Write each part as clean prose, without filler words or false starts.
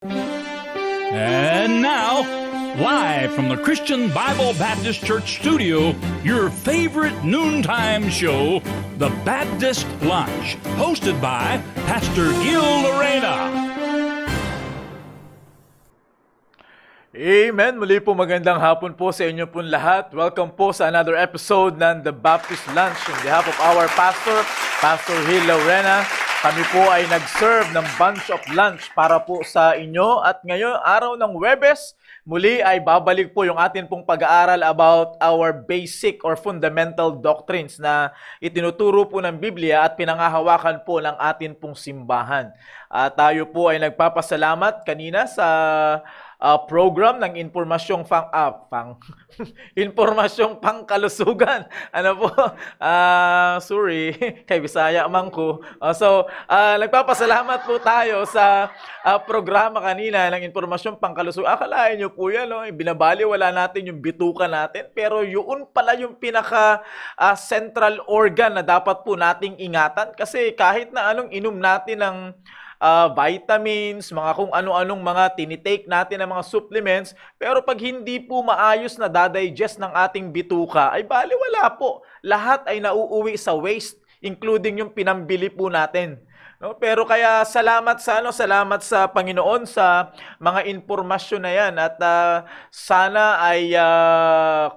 And now, live from the Christian Bible Baptist Church studio, your favorite noontime show, The Baptist Lunch, hosted by Pastor Gil Lorena. Amen! Muli po magandang hapon po sa inyo po lahat. Welcome po sa another episode ng The Baptist Lunch. On behalf of our pastor, Pastor Gil Lorena, kami po ay nag-serve ng bunch of lunch para po sa inyo. At ngayon, araw ng Huwebes, muli ay babalik po yung atin pong pag-aaral about our basic or fundamental doctrines na itinuturo po ng Biblia at pinangahawakan po ng atin pong simbahan. Tayo po ay nagpapasalamat kanina sa program ng impormasyong impormasyong pangkalusugan. Ano po? Sorry, kay Bisaya man ko. Nagpapasalamat po tayo sa programa kanina ng impormasyong pangkalusugan. Akalain nyo po yan, no? Binabaliwala natin yung bituka natin, pero yun pala yung pinaka central organ na dapat po nating ingatan kasi kahit na anong inom natin ng vitamins, mga kung ano-anong mga tinitake natin ng mga supplements, pero pag hindi po maayos na dadigest ng ating bituka, ay baliwala po. Lahat ay nauuwi sa waste, including yung pinambili po natin. No? Pero kaya salamat sa Panginoon sa mga impormasyon na yan at sana ay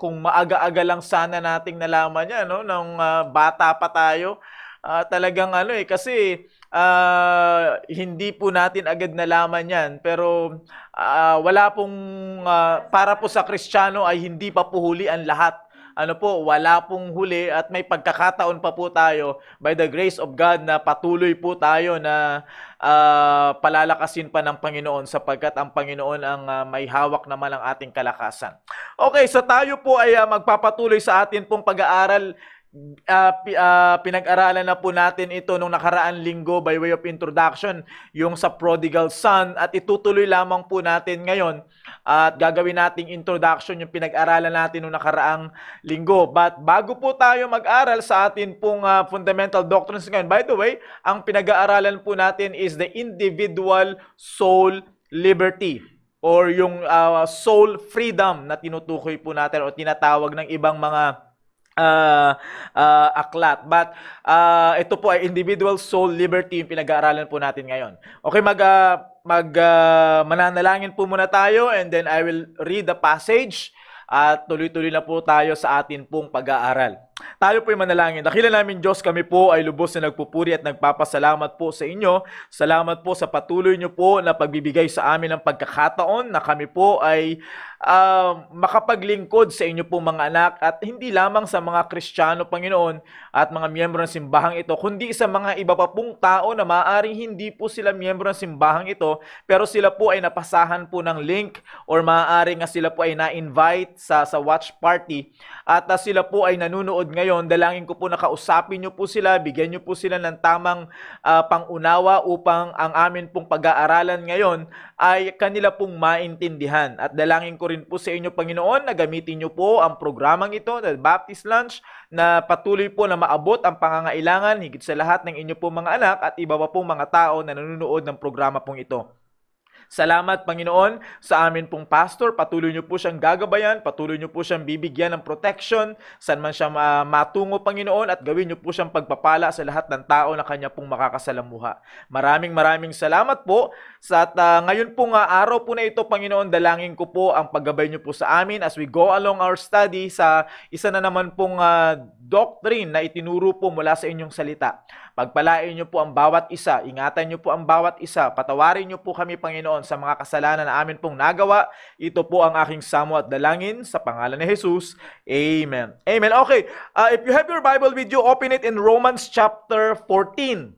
kung maaga-aga lang sana nating nalaman yan, no? Nung bata pa tayo. Talagang kasi hindi po natin agad nalaman yan, pero wala pong para po sa Kristiyano ay hindi pa po huli ang lahat. Wala pong huli at may pagkakataon pa po tayo by the grace of God na patuloy po tayo na palalakasin pa ng Panginoon sapagkat ang Panginoon ang may hawak naman ang ating kalakasan. Okay, so tayo po ay magpapatuloy sa atin pong pag-aaral. Pinag-aralan na po natin ito nung nakaraan linggo by way of introduction, yung sa prodigal son, at itutuloy lamang po natin ngayon at gagawin nating introduction yung pinag-aralan natin nung nakaraang linggo. But bago po tayo mag-aral sa atin pong fundamental doctrines ngayon, by the way, ang pinag-aaralan po natin is the individual soul liberty or yung soul freedom na tinutukoy po natin o tinatawag ng ibang mga aklat. But ito po ay individual soul liberty yung pinag-aaralan po natin ngayon. Okay, mananalangin po muna tayo and then I will read the passage at tuloy-tuloy na po tayo sa atin pong pag-aaral. Tayo po ay manalangin. Dakilan namin Diyos, kami po ay lubos na nagpupuri at nagpapasalamat po sa inyo. Salamat po sa patuloy nyo po na pagbibigay sa amin ng pagkakataon na kami po ay makapaglingkod sa inyo pong mga anak at hindi lamang sa mga Kristiyano, Panginoon, at mga miyembro ng simbahang ito, kundi sa mga iba pa pong tao na maaaring hindi po sila miyembro ng simbahang ito, pero sila po ay napasahan po ng link or maaaring nga sila po ay na-invite sa watch party at sila po ay nanunood ngayon. Dalangin ko po na kausapin nyo po sila, bigyan nyo po sila ng tamang pangunawa upang ang amin pong pag-aaralan ngayon ay kanila pong maintindihan. At dalangin ko rin po sa inyo, Panginoon, na gamitin nyo po ang programang ito, The Baptist Lunch, na patuloy po na maabot ang pangangailangan higit sa lahat ng inyo pong mga anak at iba pa pong mga tao na nanonood ng programa pong ito. Salamat, Panginoon, sa amin pong pastor. Patuloy niyo po siyang gagabayan, patuloy niyo po siyang bibigyan ng protection, saan man siya matungo, Panginoon, at gawin niyo po siyang pagpapala sa lahat ng tao na kanya pong makakasalamuha. Maraming salamat po. Ngayon pong araw po na ito, Panginoon, dalangin ko po ang paggabay niyo po sa amin as we go along our study sa isa na naman pong doctrine na itinuro po mula sa inyong salita. Pagpalain niyo po ang bawat isa, ingatan niyo po ang bawat isa, patawarin niyo po kami, Panginoon, sa mga kasalanan na amin pong nagawa. Ito po ang aking samo at dalangin sa pangalan ni Jesus. Amen. Amen. Okay, if you have your Bible with you, open it in Romans chapter 14.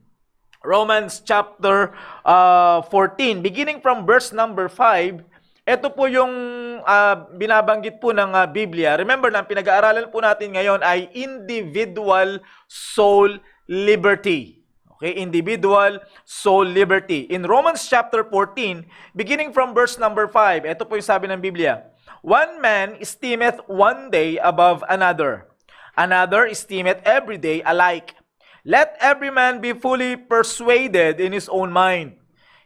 Romans chapter 14, beginning from verse number 5. Ito po yung binabanggit po ng Biblia. Remember na pinag-aaralan po natin ngayon ay individual soul liberty. Okay, individual soul liberty. In Romans chapter 14, beginning from verse number 5, ito po yung sabi ng Biblia. One man esteemeth one day above another. Another esteemeth every day alike. Let every man be fully persuaded in his own mind.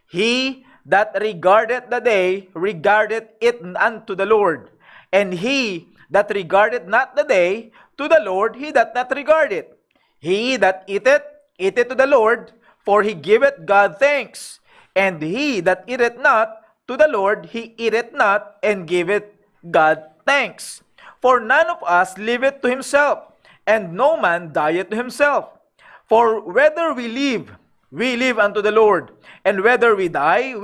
He that regardeth the day, regardeth it unto the Lord. And he that regardeth not the day, to the Lord he doth not regard it. He that eateth, eateth to the Lord, for he giveth God thanks. And he that eateth not, to the Lord he eateth not, and giveth God thanks. For none of us liveth to himself, and no man dieth to himself. For whether we live unto the Lord, and whether we die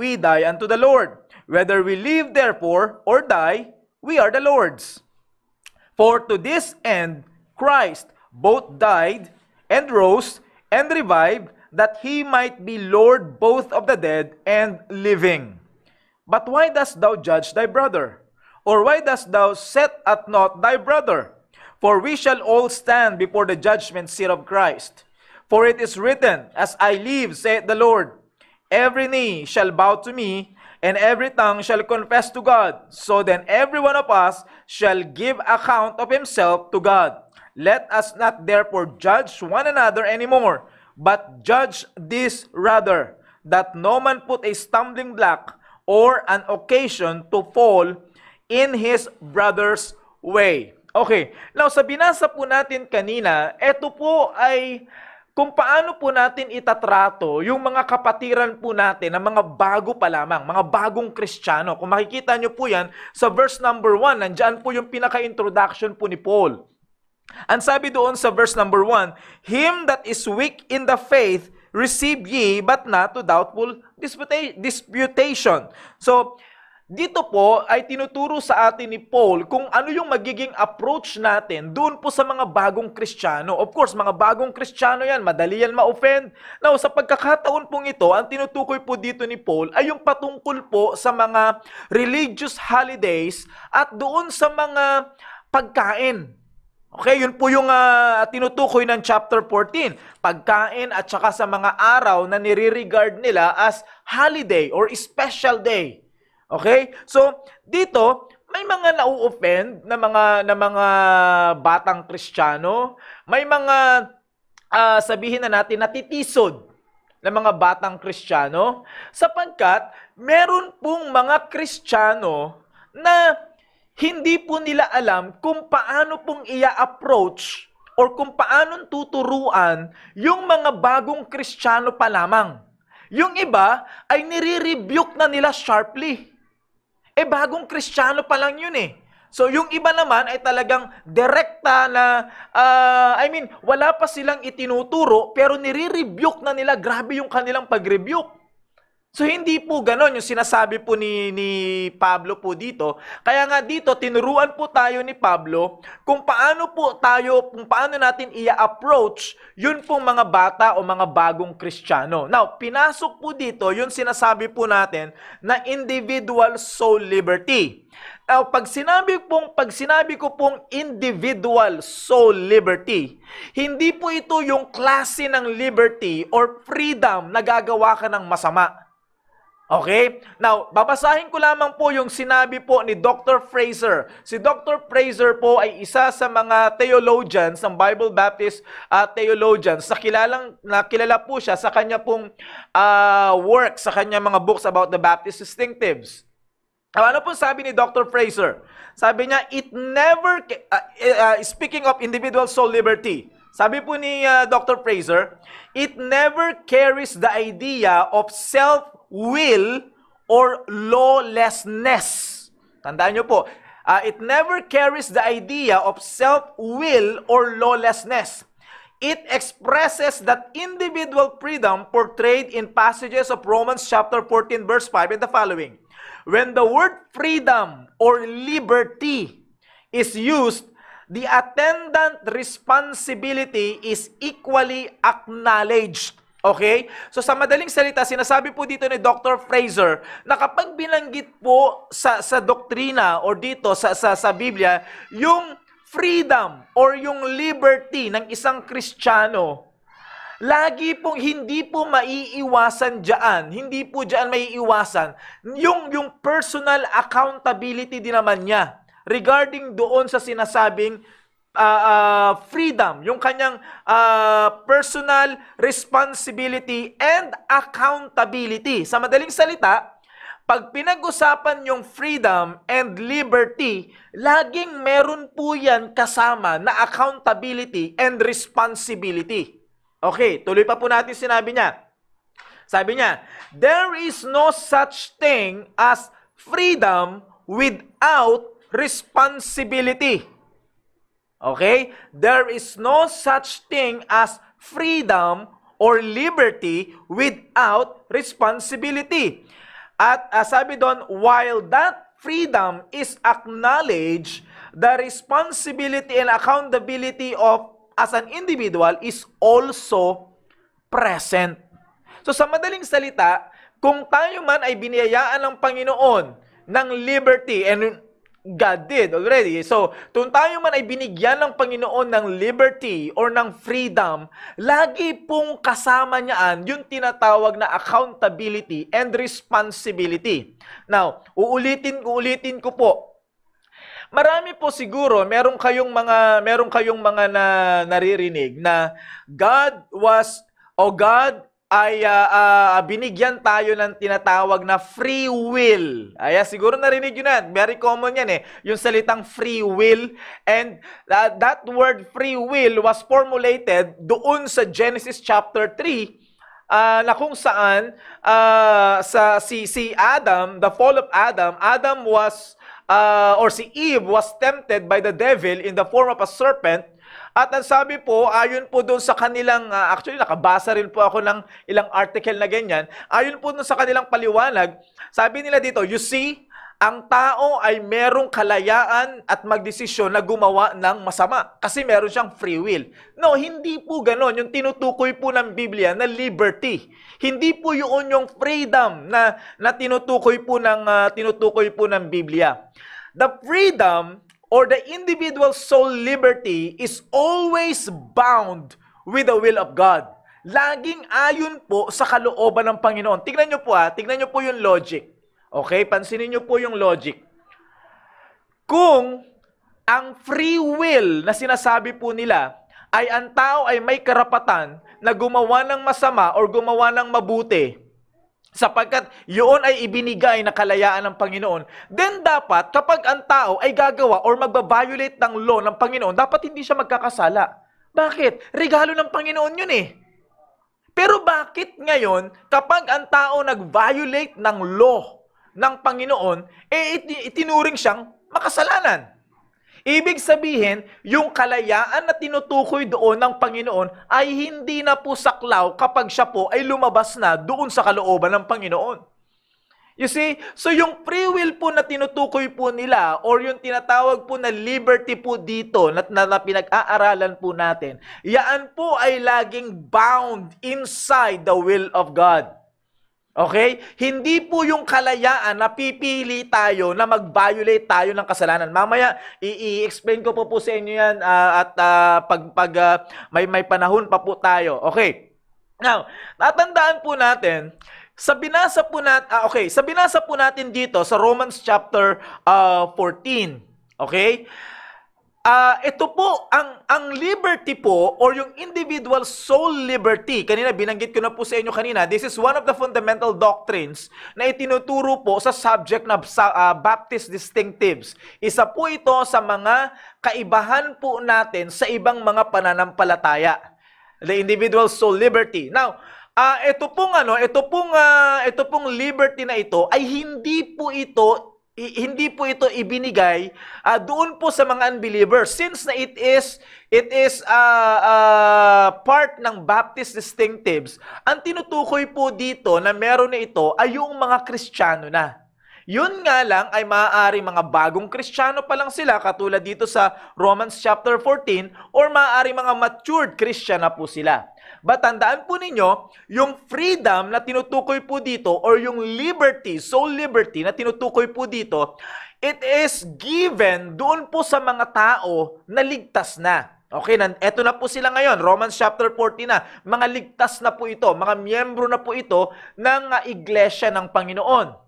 unto the Lord. Whether we live therefore, or die, we are the Lord's. For to this end Christ both died, and rose, and revived, that he might be Lord both of the dead and living. But why dost thou judge thy brother? Or why dost thou set at naught thy brother? For we shall all stand before the judgment seat of Christ. For it is written, As I live, saith the Lord, every knee shall bow to me, and every tongue shall confess to God. So then every one of us shall give account of himself to God. Let us not therefore judge one another anymore, but judge this rather, that no man put a stumbling block or an occasion to fall in his brother's way. Okay, now sa binasa po natin kanina, ito po ay kung paano po natin itatrato yung mga kapatiran po natin na mga bago pa lamang, mga bagong Kristiyano. Kung makikita nyo po yan, sa verse number 1, nandyan po yung pinaka-introduction po ni Paul. Ang sabi doon sa verse number 1, Him that is weak in the faith, receive ye, but not to doubtful disputation. So, dito po ay tinuturo sa atin ni Paul kung ano yung magiging approach natin doon po sa mga bagong Kristiyano. Of course, mga bagong Kristiyano yan, madali yan ma-offend. Now, sa pagkakataon pong ito, ang tinutukoy po dito ni Paul ay yung patungkol po sa mga religious holidays at doon sa mga pagkain. Okay, yun po yung tinutukoy ng chapter 14. Pagkain at saka sa mga araw na nire-regard nila as holiday or special day. Okay? So, dito, may mga nau-offend na mga batang Kristiyano. May mga, sabihin na natin, natitisod na mga batang Kristiyano. Sapagkat, meron pong mga Kristiyano na hindi po nila alam kung paano pong ia-approach or kung paano tuturuan yung mga bagong Kristiyano pa lamang. Yung iba ay nire-rebuke na nila sharply. Bagong Kristiyano pa lang yun eh. So, yung iba naman ay talagang direkta na, wala pa silang itinuturo, pero nire-rebuke na nila. Grabe yung kanilang pag-rebuke. So, hindi po ganon yung sinasabi po ni Pablo po dito. Kaya nga dito, tinuruan po tayo ni Pablo kung paano natin i-approach yun pong mga bata o mga bagong Kristiyano. Now, pinasok po dito yung sinasabi po natin na individual soul liberty. Now, pag sinabi ko pong individual soul liberty, hindi po ito yung klase ng liberty or freedom na gagawa ka ng masama. Okay? Now, babasahin ko lamang po yung sinabi po ni Dr. Fraser. Si Dr. Fraser po ay isa sa mga theologians, ng Bible Baptist theologians, na kilala po siya sa kanya pong work, sa kanya mga books about the Baptist distinctives. Ano po sabi ni Dr. Fraser? Sabi niya, speaking of individual soul liberty, sabi po ni Dr. Fraser, it never carries the idea of self-will or lawlessness. Tandaan niyo po, it never carries the idea of self-will or lawlessness. It expresses that individual freedom portrayed in passages of Romans chapter 14 verse 5 and the following. When the word freedom or liberty is used, the attendant responsibility is equally acknowledged. Okay? So sa madaling salita, sinasabi po dito ni Dr. Fraser na kapag binanggit po sa doktrina or dito sa Biblia, yung freedom or yung liberty ng isang Kristiyano, lagi pong hindi po maiiwasan diyan, hindi po diyan maiiwasan yung personal accountability din naman niya regarding doon sa sinasabing freedom, yung kanyang personal responsibility and accountability. Sa madaling salita, pag pinag-usapan yung freedom and liberty, laging meron po yan kasama na accountability and responsibility. Okay, tuloy pa po natin sinabi niya. Sabi niya, there is no such thing as freedom without responsibility. Okay? There is no such thing as freedom or liberty without responsibility. At sabi doon, while that freedom is acknowledged, the responsibility and accountability of as an individual is also present. So sa madaling salita, kung tayo man ay biniyayaan ng Panginoon ng liberty, and God did already. So, kung tayo man ay binigyan ng Panginoon ng liberty or ng freedom, lagi pong kasama niyaan yung tinatawag na accountability and responsibility. Now, uulitin ko po. Marami po siguro, meron kayong mga naririnig na God ay binigyan tayo ng tinatawag na free will. Siguro narinig yun na. Very common yan eh. Yung salitang free will. And that word free will was formulated doon sa Genesis chapter 3 na kung saan si Adam, the fall of Adam was, or si Eve was tempted by the devil in the form of a serpent. At ang sabi po, ayon po doon sa kanilang, actually nakabasa rin po ako ng ilang article na ganyan, ayon po doon sa kanilang paliwanag, sabi nila dito, you see, ang tao ay merong kalayaan at magdesisyon na gumawa ng masama kasi meron siyang free will. No, hindi po ganon. Yung tinutukoy po ng Biblia na liberty. Hindi po yun yung freedom na tinutukoy po ng Biblia. The freedom or the individual soul liberty is always bound with the will of God. Laging ayon po sa kalooban ng Panginoon. Tingnan nyo po yung logic. Okay, pansinin nyo po yung logic. Kung ang free will na sinasabi po nila ay ang tao ay may karapatan na gumawa ng masama or gumawa ng mabuti, sapagkat yun ay ibinigay na kalayaan ng Panginoon, then dapat kapag ang tao ay gagawa or magbabiolate ng law ng Panginoon, dapat hindi siya magkakasala. Bakit? Regalo ng Panginoon yun eh. Pero bakit ngayon, kapag ang tao nag-violate ng law ng Panginoon, itinuring siyang makasalanan? Ibig sabihin, yung kalayaan na tinutukoy doon ng Panginoon ay hindi na po saklaw kapag siya po ay lumabas na doon sa kalooban ng Panginoon. You see? So yung free will po na tinutukoy po nila or yung tinatawag po na liberty po dito na pinag-aaralan po natin, yaan po ay laging bound inside the will of God. Okay? Hindi po yung kalayaan na pipili tayo na mag-violate tayo ng kasalanan. Mamaya, i-explain ko po sa inyo yan at may panahon pa po tayo. Okay. Now, tatandaan po natin, sa binasa po natin dito sa Romans chapter 14. Okay? Ito po, ang liberty po, or yung individual soul liberty, kanina binanggit ko na po sa inyo kanina, this is one of the fundamental doctrines na itinuturo po sa subject na Baptist distinctives. Isa po ito sa mga kaibahan po natin sa ibang mga pananampalataya. The individual soul liberty. Now, ito pong liberty na ito ay hindi po ito ibinigay doon po sa mga unbelievers, since na it is part ng Baptist distinctives. Ang tinutukoy po dito na meron na ito ay yung mga Kristiyano na. Yun nga lang ay maaari mga bagong Kristiyano pa lang sila, katulad dito sa Romans chapter 14, or maaari mga matured Christian na po sila. But tandaan po ninyo, yung freedom na tinutukoy po dito, or yung liberty, soul liberty na tinutukoy po dito, it is given doon po sa mga tao na ligtas na. Okay, eto na po sila ngayon, Romans chapter 14 na, mga ligtas na po ito, mga miyembro na po ito ng iglesia ng Panginoon.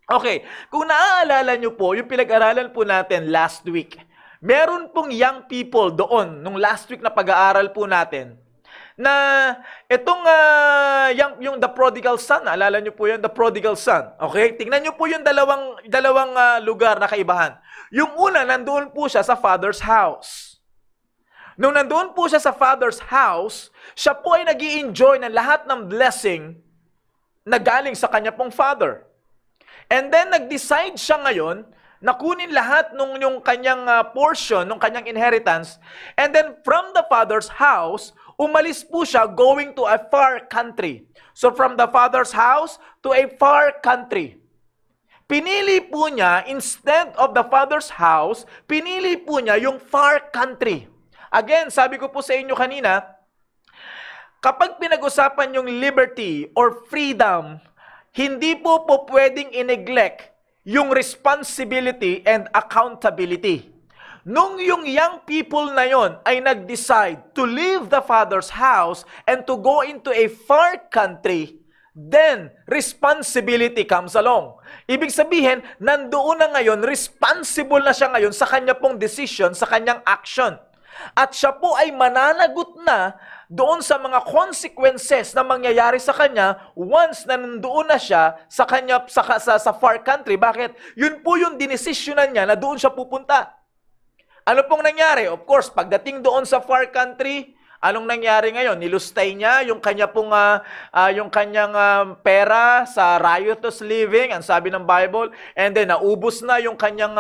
Okay, kung naaalala nyo po, yung pinag-aralan po natin last week, meron pong young people doon, nung last week na pag-aaral po natin, na itong yung the prodigal son, alala niyo po yun, the prodigal son. Okay? Tingnan niyo po yung dalawang lugar na kaibahan. Yung una, nandoon po siya sa father's house. Nung nandoon po siya sa father's house, siya po ay nag-i-enjoy ng lahat ng blessing na galing sa kanya pong father. And then nag-decide siya ngayon na kunin lahat yung kanyang portion, ng kanyang inheritance. And then from the father's house, umalis po siya going to a far country. So from the father's house to a far country. Pinili po niya, instead of the father's house, pinili po niya yung far country. Again, sabi ko po sa inyo kanina, kapag pinag-usapan yung liberty or freedom, hindi po pwedeng i-neglect yung responsibility and accountability. Nung yung young people na yon ay nag-decide to leave the father's house and to go into a far country, then responsibility comes along. Ibig sabihin, nandoon na ngayon, responsible na siya ngayon sa kanya pong decision, sa kanyang action. At siya po ay mananagot na doon sa mga consequences na mangyayari sa kanya once na nandoon na siya sa kanya sa far country. Bakit? Yun po yung dinesisyonan niya na doon siya pupunta. Ano pong nangyari? Of course, pagdating doon sa far country, anong nangyari ngayon? Nilustay niya yung kanya pong kanyang pera sa riotous living, ang sabi ng Bible, and then naubos na yung kanyang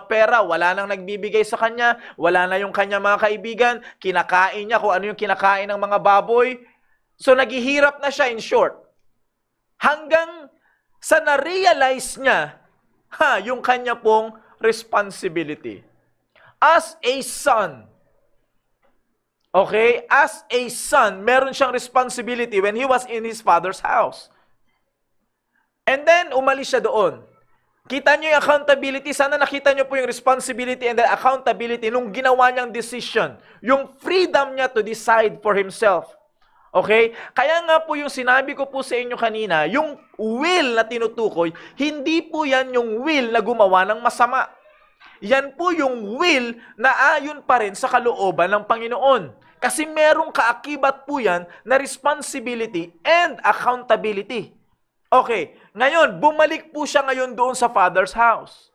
pera, wala nang nagbibigay sa kanya, wala na yung kanyang mga kaibigan, kinakain niya kung ano yung kinakain ng mga baboy. So naghihirap na siya, in short. Hanggang sa na-realize niya yung kanya pong responsibility. As a son, okay, as a son, meron siyang responsibility when he was in his father's house. And then, umalis siya doon. Kita niyo yung accountability. Sana nakita niyo po yung responsibility and the accountability nung ginawa niyang decision. Yung freedom niya to decide for himself. Okay? Kaya nga po yung sinabi ko po sa inyo kanina, yung will na tinutukoy, hindi po yan yung will na gumawa ng masama. Yan po yung will na ayon pa rin sa kalooban ng Panginoon. Kasi merong kaakibat po yan na responsibility and accountability. Okay, ngayon, bumalik po siya ngayon doon sa father's house.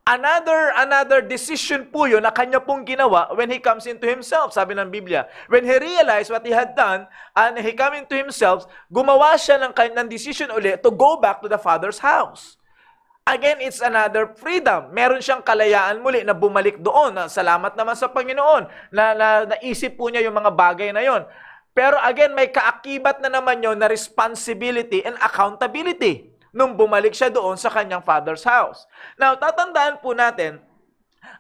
Another decision po yun na kanya pong ginawa when he comes into himself, sabi ng Biblia. When he realized what he had done, and he come into himself, gumawa siya ng decision ulit to go back to the father's house. Again, it's another freedom. Meron siyang kalayaan muli na bumalik doon. Salamat naman sa Panginoon na naisip po niya yung mga bagay na yon. Pero again, may kaakibat na naman yun na responsibility and accountability nung bumalik siya doon sa kanyang father's house. Now, tatandaan po natin,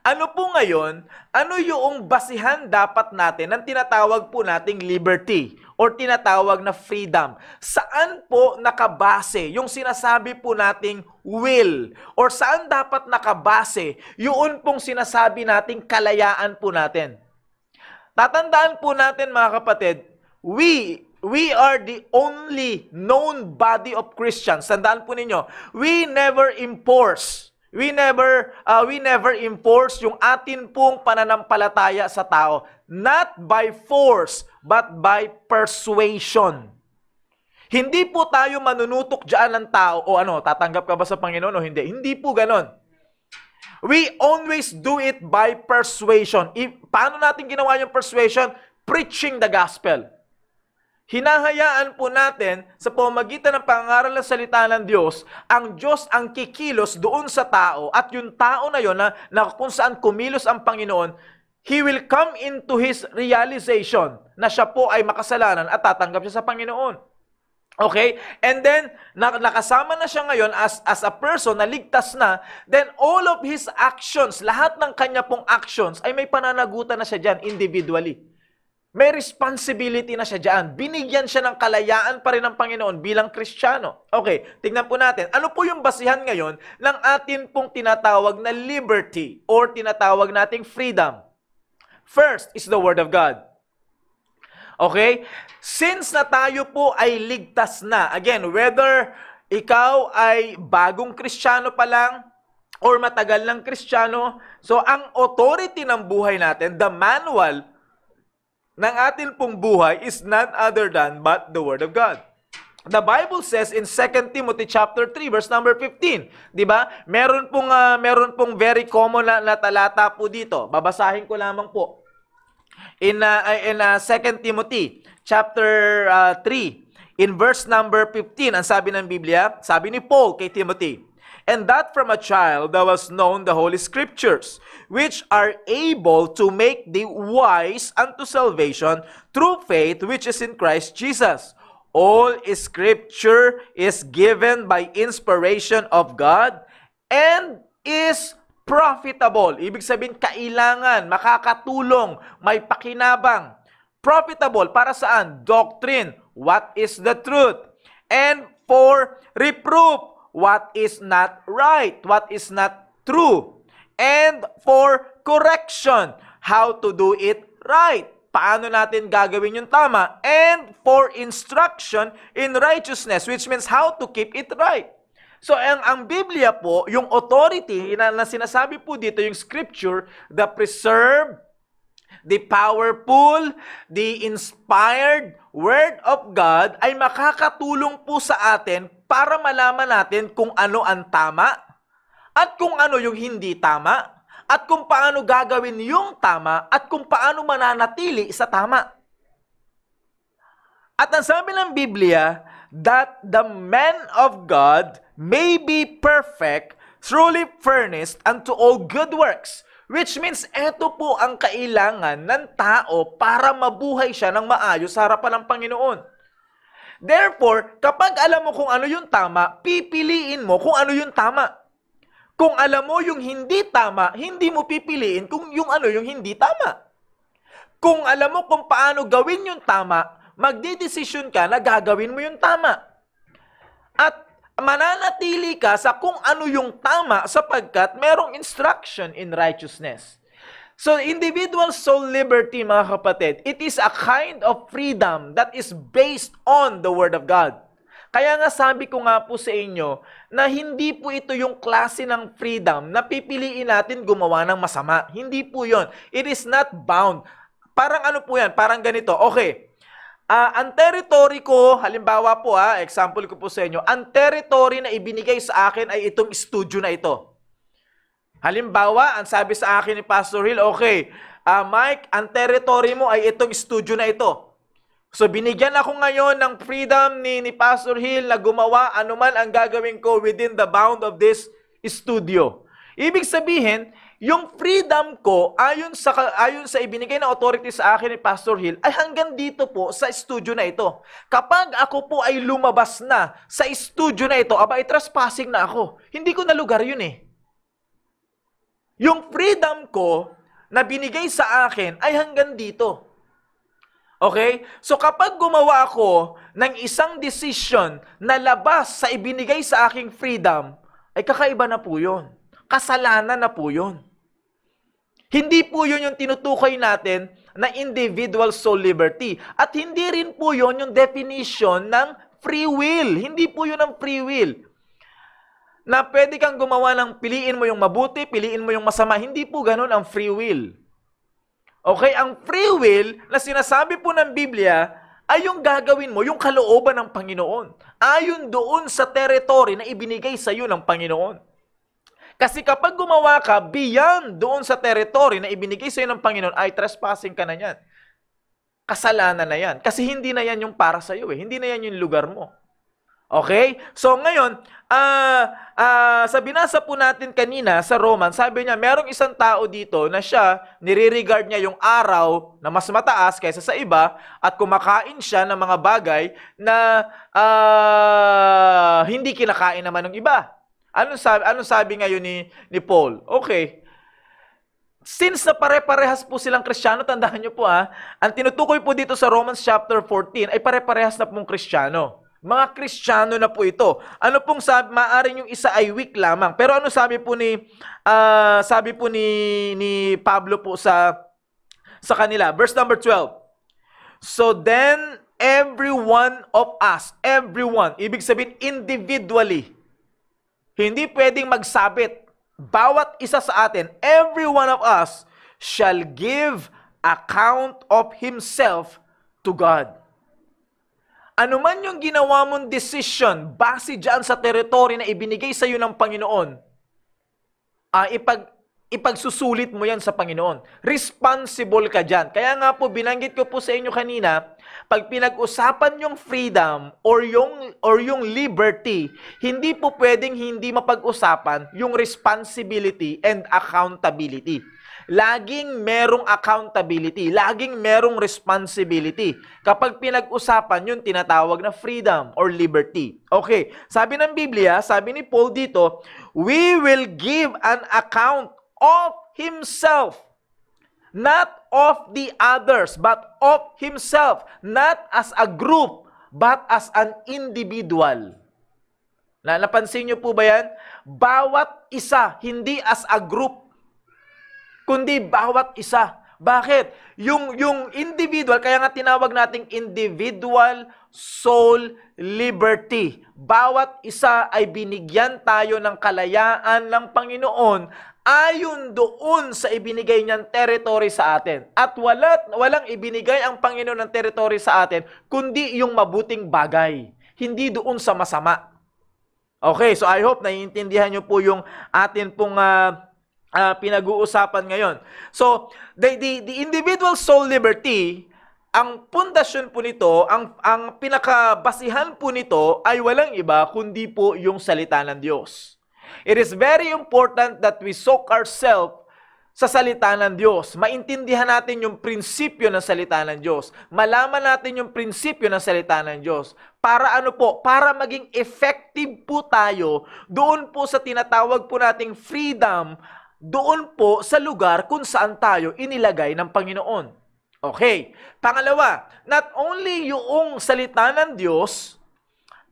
ano po ngayon, ano yung basihan dapat natin ng tinatawag po nating liberty or tinatawag na freedom? Saan po nakabase yung sinasabi po nating will? Or saan dapat nakabase yung pong sinasabi nating kalayaan po natin? Tatandaan po natin mga kapatid, we are the only known body of Christians. Tandaan po ninyo, we never enforce yung atin pong pananampalataya sa tao. Not by force, but by persuasion. Hindi po tayo manunutok dyan ng tao, o tatanggap ka ba sa Panginoon o hindi? Hindi po ganon. We always do it by persuasion. Paano natin ginawa yung persuasion? Preaching the gospel. Hinahayaan po natin sa pamamagitan ng pangaral ng salita ng Diyos ang kikilos doon sa tao at yung tao na yon na kung saan kumilos ang Panginoon, he will come into his realization na siya po ay makasalanan at tatanggap siya sa Panginoon. Okay? And then, nakasama na siya ngayon as a person na ligtas na, then all of his actions, lahat ng kanya pong actions ay may pananagutan na siya dyan individually. May responsibility na siya dyan. Binigyan siya ng kalayaan pa rin ng Panginoon bilang Kristiyano. Okay, tignan po natin. Ano po yung basihan ngayon ng atin pong tinatawag na liberty or tinatawag nating freedom? First is the Word of God. Okay? Since na tayo po ay ligtas na, again, whether ikaw ay bagong Kristiyano pa lang or matagal ng Kristiyano, so ang authority ng buhay natin, the manual ng atin pong buhay is none other than but the Word of God. The Bible says in 2 Timothy chapter 3 verse number 15, 'di ba? Meron pong very common na talata po dito. Babasahin ko lamang po. In 2 Timothy chapter 3 in verse number 15, ang sabi ng Biblia, sabi ni Paul kay Timothy, "And that from a child thou hast known the Holy Scriptures, which are able to make thee wise unto salvation through faith which is in Christ Jesus. All Scripture is given by inspiration of God and is profitable." Ibig sabihin, kailangan, makakatulong, may pakinabang. Profitable, para saan? Doctrine, what is the truth? And for reproof, what is not right, what is not true. And for correction, how to do it right. Paano natin gagawin yung tama? And for instruction in righteousness, which means how to keep it right. So, ang Biblia po, yung authority na sinasabi po dito, yung Scripture, the preserved, the powerful, the inspired Word of God ay makakatulong po sa atin para malaman natin kung ano ang tama at kung ano yung hindi tama at kung paano gagawin yung tama at kung paano mananatili sa tama. At ang sabi ng Biblia, that the man of God may be perfect, truly furnished unto all good works. Which means, eto po ang kailangan ng tao para mabuhay siya ng maayos sa harapan ng Panginoon. Therefore, kapag alam mo kung ano yung tama, pipiliin mo kung ano yung tama. Kung alam mo yung hindi tama, hindi mo pipiliin kung yung ano yung hindi tama. Kung alam mo kung paano gawin yung tama, magdidesisyon ka na gagawin mo yung tama. At mananatili ka sa kung ano yung tama sapagkat merong instruction in righteousness. So, individual soul liberty, mga kapatid, it is a kind of freedom that is based on the Word of God. Kaya nga sabi ko nga po sa inyo na hindi po ito yung klase ng freedom na pipiliin natin gumawa ng masama. Hindi po yon. It is not bound. Parang ano po yan? Parang ganito. Okay. Ang territory ko, halimbawa po example ko po sa inyo, ang territory na ibinigay sa akin ay itong studio na ito. Halimbawa, ang sabi sa akin ni Pastor Hill, okay, Mike, ang territory mo ay itong studio na ito. So, binigyan ako ngayon ng freedom ni Pastor Hill na gumawa anuman ang gagawin ko within the bound of this studio. Ibig sabihin, yung freedom ko, ayon sa ibinigay na authority sa akin ni Pastor Hill, ay hanggang dito po sa studio na ito. Kapag ako po ay lumabas na sa studio na ito, ay trespassing na ako. Hindi ko na lugar yun eh. Yung freedom ko na binigay sa akin ay hanggang dito. Okay? So kapag gumawa ako ng isang decision na labas sa ibinigay sa aking freedom, ay kakaiba na po yun. Kasalanan na po yun. Hindi po yun yung tinutukoy natin na individual soul liberty. At hindi rin po yun yung definition ng free will. Hindi po yun ang free will. Na pwede kang gumawa ng piliin mo yung mabuti, piliin mo yung masama. Hindi po ganun ang free will. Okay, ang free will na sinasabi po ng Biblia ay yung gagawin mo, yung kalooban ng Panginoon. Ayon doon sa territory na ibinigay sa iyo ng Panginoon. Kasi kapag gumawa ka beyond doon sa territory na ibinigay sa iyo ng Panginoon, ay trespassing ka na yan. Kasalanan na yan. Kasi hindi na yan yung para sa iyo eh. Hindi na yan yung lugar mo. Okay? So ngayon, sa binasa po natin kanina sa Roman, sabi niya, merong isang tao dito na siya, nire-regard niya yung araw na mas mataas kaysa sa iba at kumakain siya ng mga bagay na hindi kinakain naman ng iba. Anong sabi ngayon ni Paul? Okay. Since na pare-parehas po silang Kristiyano, tandaan niyo po ang tinutukoy po dito sa Romans chapter 14 ay pare-parehas na pong Kristiyano. Mga Kristiyano na po ito. Ano pong sabi, maaring yung isa ay weak lamang. Pero ano sabi po ni Pablo po sa kanila? Verse number 12. So then every one of us, everyone, ibig sabihin individually, hindi pwedeng magsabit. Bawat isa sa atin, every one of us shall give account of himself to God. Ano man yung ginawa mong decision base dyan sa teritoryo na ibinigay sa iyo ng Panginoon, ipagsusulit mo yan sa Panginoon. Responsible ka dyan. Kaya nga po, binanggit ko po sa inyo kanina, pag pinag-usapan yung freedom or yung liberty, hindi po pwedeng hindi mapag-usapan yung responsibility and accountability. Laging merong accountability, laging merong responsibility. Kapag pinag-usapan yun, tinatawag na freedom or liberty. Okay, sabi ng Biblia, sabi ni Paul dito, we will give an account of himself, not of the others, but of himself, not as a group, but as an individual. Napansin niyo po ba yan? Bawat isa, hindi as a group, kundi bawat isa. Bakit? Yung individual, kaya nga tinawag nating individual soul liberty. Bawat isa ay binigyan tayo ng kalayaan ng Panginoon ayon doon sa ibinigay niyang territory sa atin. At walang ibinigay ang Panginoon ng territory sa atin, kundi yung mabuting bagay. Hindi doon sa masama. Okay, so I hope naiintindihan niyo po yung atin pong pinag-uusapan ngayon. So, the individual soul liberty, ang pundasyon po nito, ang pinakabasihan po nito ay walang iba kundi po yung salita ng Diyos. It is very important that we soak ourselves sa salita ng Diyos. Maintindihan natin yung prinsipyo ng salita ng Diyos. Malaman natin yung prinsipyo ng salita ng Diyos. Para ano po? Para maging effective po tayo doon po sa tinatawag po nating freedom, doon po sa lugar kung saan tayo inilagay ng Panginoon. Okay. Pangalawa, not only yung salita ng Diyos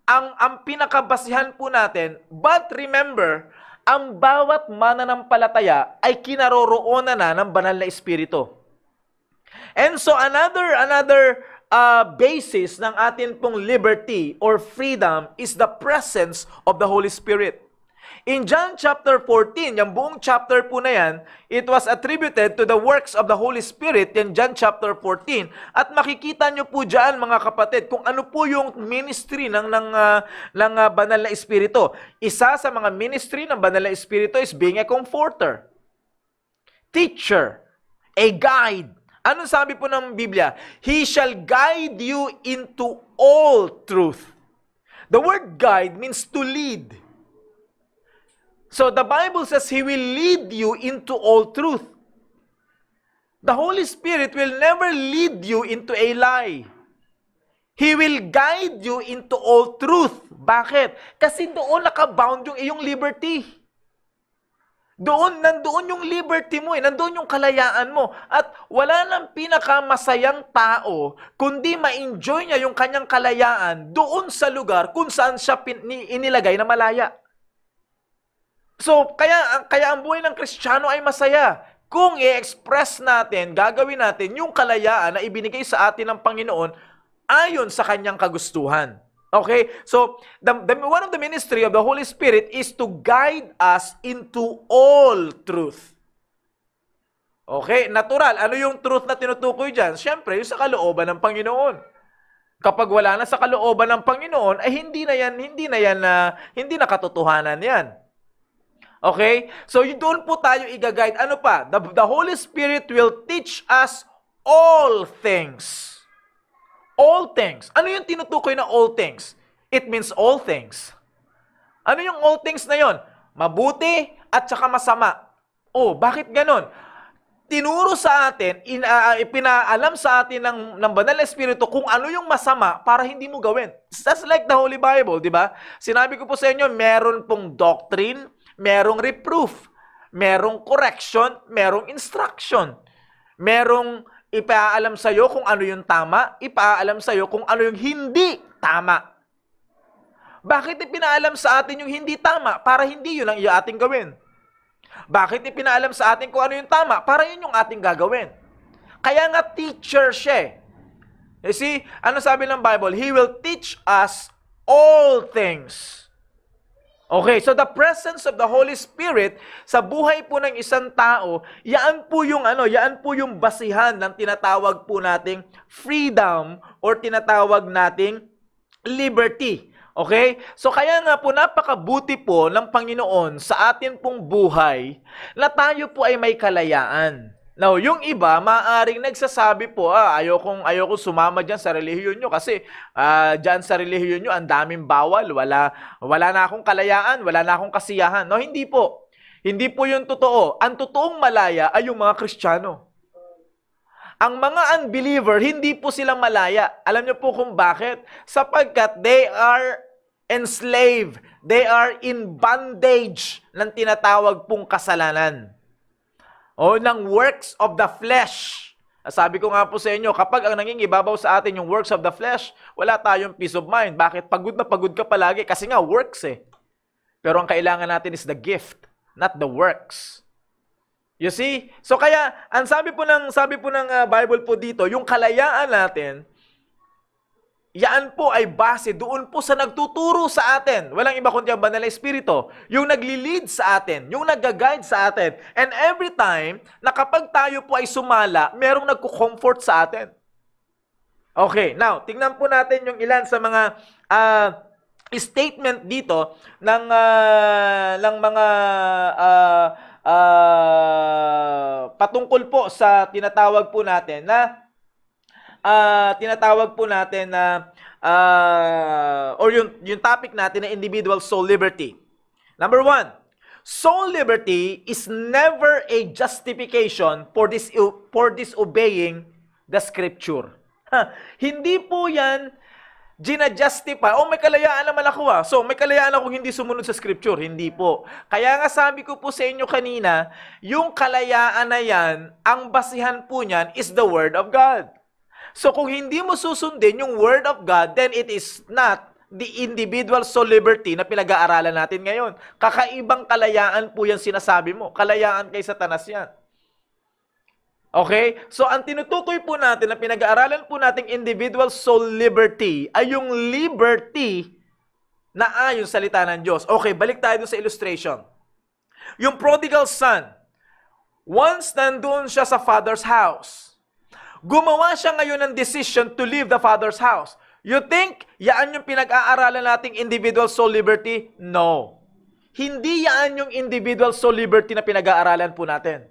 ang pinakabasihan po natin, but remember, ang bawat mananampalataya ay kinaroroonan na ng banal na Espiritu. And so another basis ng atin pong liberty or freedom is the presence of the Holy Spirit. In John chapter 14, yung buong chapter po na yan, it was attributed to the works of the Holy Spirit in John chapter 14. At makikita nyo po dyan, mga kapatid, kung ano po yung ministry ng Banal na Espiritu. Isa sa mga ministry ng Banal na Espiritu is being a comforter, teacher, a guide. Ano sabi po ng Biblia? He shall guide you into all truth. The word guide means to lead. So the Bible says He will lead you into all truth. The Holy Spirit will never lead you into a lie. He will guide you into all truth. Bakit? Kasi doon nakabound yung iyong liberty. Nandoon yung liberty mo, nandoon yung kalayaan mo. At wala nang pinakamasayang tao, kundi ma-enjoy niya yung kanyang kalayaan doon sa lugar kung saan siya inilagay na malaya. So, kaya ang buhay ng Kristiyano ay masaya. Kung i-express natin, gagawin natin yung kalayaan na ibinigay sa atin ng Panginoon ayon sa kanyang kagustuhan. Okay? So, one of the ministry of the Holy Spirit is to guide us into all truth. Okay? Natural. Ano yung truth na tinutukoy dyan? Siyempre, yung sa kalooban ng Panginoon. Kapag wala na sa kalooban ng Panginoon, ay hindi na katotohanan yan. Okay? So, doon po tayo i-guide. Ano pa? The Holy Spirit will teach us all things. All things. Ano yung tinutukoy na all things? It means all things. Ano yung all things na yon? Mabuti at saka masama. Oh, bakit ganon? Tinuro sa atin, ipinaalam sa atin ng Banal na Espiritu kung ano yung masama para hindi mo gawin. That's like the Holy Bible, di ba? Sinabi ko po sa inyo, meron pong doctrine, merong reproof, merong correction, merong instruction. Merong ipaalam sa iyo kung ano yung tama, ipaalam sa iyo kung ano yung hindi tama. Bakit ipinaalam sa atin yung hindi tama? Para hindi yun ang ating gawin. Bakit ipinaalam sa atin kung ano yung tama? Para yun yung ating gagawin. Kaya nga teacher siya. You see, ano sabi ng Bible? He will teach us all things. Okay, so the presence of the Holy Spirit sa buhay po ng isang tao, yaan po yung basihan ng tinatawag po nating freedom or tinatawag nating liberty. Okay? So kaya nga po napakabuti po ng Panginoon sa atin pong buhay na tayo po ay may kalayaan. Now, yung iba, maaaring nagsasabi po, ayoko sumama dyan sa relihiyon nyo kasi dyan sa relihiyon nyo, ang daming bawal, wala na akong kalayaan, wala na akong kasiyahan. No, hindi po. Hindi po yung totoo. Ang totoong malaya ay yung mga Kristiyano. Ang mga unbeliever, hindi po sila malaya. Alam niyo po kung bakit? Sapagkat they are enslaved. They are in bondage ng tinatawag pong kasalanan. O ng works of the flesh. Sabi ko nga po sa inyo, kapag ang nangingibabaw sa atin yung works of the flesh, wala tayong peace of mind. Bakit? Pagod na pagod ka palagi kasi nga works eh. Pero ang kailangan natin is the gift, not the works. You see? So kaya, ang sabi po ng Bible po dito, yung kalayaan natin, yan po ay base doon po sa nagtuturo sa atin. Walang iba kundi ang Banal na Espiritu. Yung nagli-lead sa atin, yung nag-guide sa atin. And every time na kapag tayo po ay sumala, merong nagko-comfort sa atin. Okay, now, tingnan po natin yung ilan sa mga statement dito ng mga patungkol po sa tinatawag po natin na or yung topic natin na individual soul liberty. Number 1, soul liberty is never a justification for disobeying the scripture. Hindi po yan ginajustify. May kalayaan naman ako So, may kalayaan akong hindi sumunod sa scripture. Hindi po. Kaya nga sabi ko po sa inyo kanina, yung kalayaan na yan, ang basihan po niyan is the Word of God. So kung hindi mo susundin yung Word of God, then it is not the individual soul liberty na pinag-aaralan natin ngayon. Kakaibang kalayaan po yan sinasabi mo. Kalayaan kay Satanas yan. Okay? So ang tinutukoy po natin na pinag-aaralan po nating individual soul liberty ay yung liberty na ayon sa salita ng Diyos. Okay, balik tayo dun sa illustration. Yung prodigal son, once nandoon siya sa father's house, gumawa siya ngayon ng decision to leave the father's house. You think, yaan yung pinag-aaralan nating individual soul liberty? No. Hindi yaan yung individual soul liberty na pinag-aaralan po natin.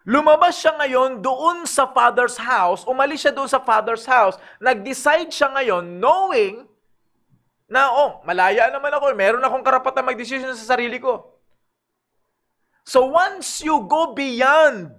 Lumabas siya ngayon doon sa father's house, umalis siya doon sa father's house, nag-decide siya ngayon knowing na, malaya naman ako, meron akong karapatan mag-decision sa sarili ko. So once you go beyond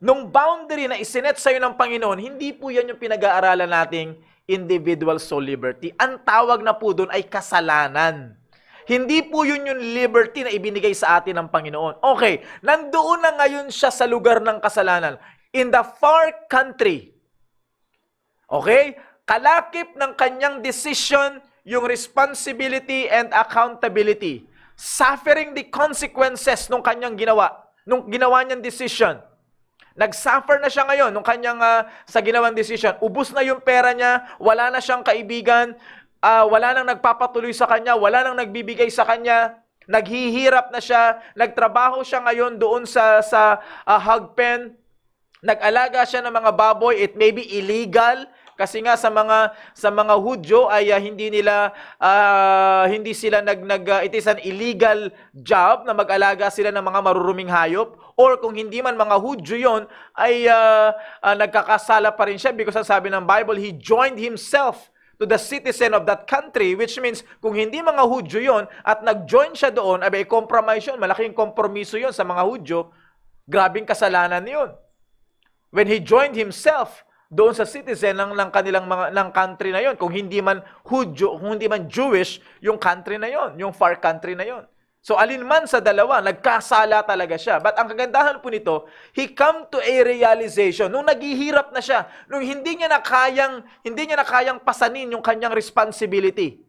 nung boundary na isinet sa'yo ng Panginoon, hindi po yan yung pinag-aaralan nating individual soul liberty. Ang tawag na po doon ay kasalanan. Hindi po yun yung liberty na ibinigay sa atin ng Panginoon. Okay, nandoon na ngayon siya sa lugar ng kasalanan. In the far country. Okay? Kalakip ng kanyang decision, yung responsibility and accountability. Suffering the consequences nung kanyang ginawa. Nung ginawa niyang decision. Nag-suffer na siya ngayon nung kanyang sa ginawang decision. Ubus na yung pera niya, wala na siyang kaibigan, wala nang nagpapatuloy sa kanya, wala nang nagbibigay sa kanya, naghihirap na siya, nagtrabaho siya ngayon doon sa hog pen, nag-alaga siya ng mga baboy, it may be illegal, kasi nga sa mga Hudyo ay hindi sila it is an illegal job na mag-alaga sila ng mga maruruming hayop. Or kung hindi man mga Hudyo yon ay nagkakasala pa rin siya because ang sabi ng Bible, he joined himself to the citizen of that country, which means kung hindi mga Hudyo yon at nag-join siya doon, ay compromise yun, malaking kompromiso yon sa mga Hudyo, grabing kasalanan yun. When he joined himself doon sa citizen ng kanilang ng country na yon, kung hindi man Hudyo, kung hindi man Jewish yung country na yon, yung far country na yon. So alinman sa dalawa, nagkasala talaga siya. But ang kagandahan po nito, he come to a realization. Nung naghihirap na siya, nung hindi niya na kayang pasanin yung kanyang responsibility,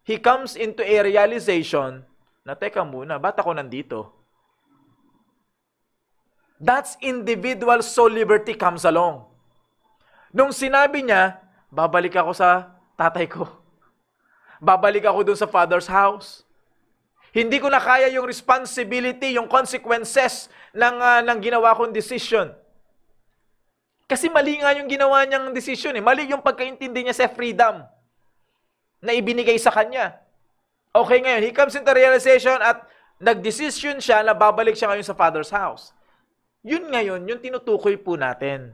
he comes into a realization na, teka muna, ba't ako nandito? That's individual soul liberty comes along. Nung sinabi niya, babalik ako sa tatay ko. babalik ako dun sa Father's house. Hindi ko na kaya yung responsibility, yung consequences ng ginawa kong decision. Kasi mali nga yung ginawa niyang decision. Mali yung pagkaintindi niya sa freedom na ibinigay sa kanya. Okay, ngayon, he comes into realization at nag-decision siya na babalik siya ngayon sa Father's house. Yun ngayon, yung tinutukoy po natin.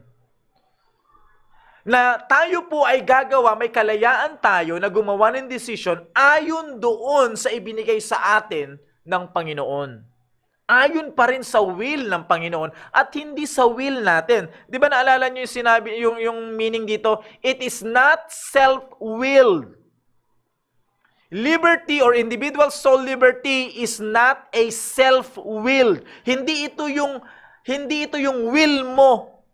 Na tayo po ay gagawa, may kalayaan tayo na gumawa ng decision ayon doon sa ibinigay sa atin ng Panginoon. Ayon pa rin sa will ng Panginoon at hindi sa will natin. Di ba naalala niyo yung sinabi, yung meaning dito? It is not self-willed. Liberty or individual soul liberty is not a self-willed. Hindi ito yung will mo,